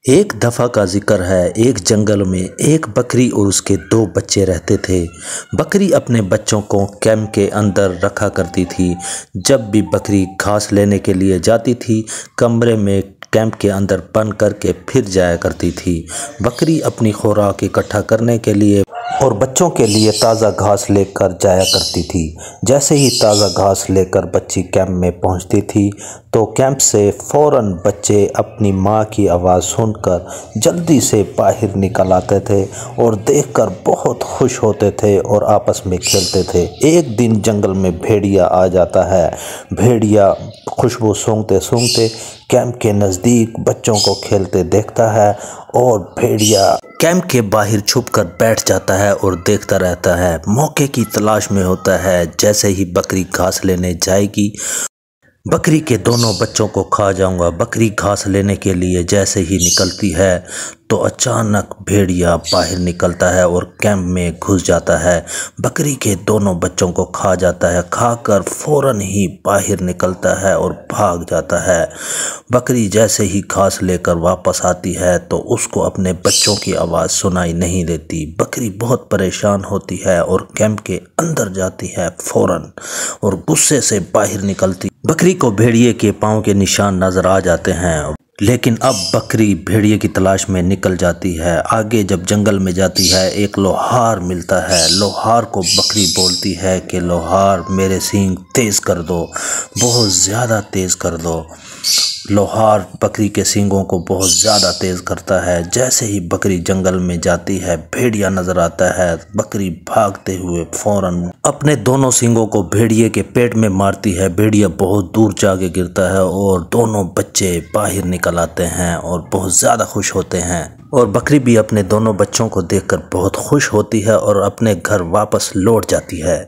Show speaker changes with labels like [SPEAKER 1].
[SPEAKER 1] एक दफ़ा का ज़िक्र है, एक जंगल में एक बकरी और उसके दो बच्चे रहते थे। बकरी अपने बच्चों को कैंप के अंदर रखा करती थी। जब भी बकरी घास लेने के लिए जाती थी, कमरे में कैंप के अंदर बंद करके फिर जाया करती थी। बकरी अपनी खुराक इकट्ठा करने के लिए और बच्चों के लिए ताज़ा घास लेकर जाया करती थी। जैसे ही ताज़ा घास लेकर बच्ची कैंप में पहुंचती थी तो कैंप से फ़ौरन बच्चे अपनी माँ की आवाज़ सुनकर जल्दी से बाहर निकल आते थे और देखकर बहुत खुश होते थे और आपस में खेलते थे। एक दिन जंगल में भेड़िया आ जाता है। भेड़िया खुशबू सूंघते सूंघते कैंप के नज़दीक बच्चों को खेलते देखता है और भेड़िया कैंप के बाहर छुपकर बैठ जाता है और देखता रहता है। मौके की तलाश में होता है। जैसे ही बकरी घास लेने जाएगी, बकरी के दोनों बच्चों को खा जाऊंगा। बकरी घास लेने के लिए जैसे ही निकलती है तो अचानक भेड़िया बाहर निकलता है और कैंप में घुस जाता है। बकरी के दोनों बच्चों को खा जाता है। खाकर फौरन ही बाहर निकलता है और भाग जाता है। बकरी जैसे ही घास लेकर वापस आती है तो उसको अपने बच्चों की आवाज़ सुनाई नहीं देती। बकरी बहुत परेशान होती है और कैंप के अंदर जाती है फौरन और गुस्से से बाहर निकलती। बकरी को भेड़िए के पाँव के निशान नजर आ जाते हैं, लेकिन अब बकरी भेड़िए की तलाश में निकल जाती है। आगे जब जंगल में जाती है, एक लोहार मिलता है। लोहार को बकरी बोलती है कि लोहार, मेरे सींग तेज कर दो, बहुत ज़्यादा तेज कर दो। लोहार बकरी के सींगों को बहुत ज़्यादा तेज़ करता है। जैसे ही बकरी जंगल में जाती है, भेड़िया नज़र आता है। बकरी भागते हुए फौरन अपने दोनों सींगों को भेड़िए के पेट में मारती है। भेड़िया बहुत दूर जाके गिरता है और दोनों बच्चे बाहर निकल आते हैं और बहुत ज़्यादा खुश होते हैं। और बकरी भी अपने दोनों बच्चों को देखकर बहुत खुश होती है और अपने घर वापस लौट जाती है।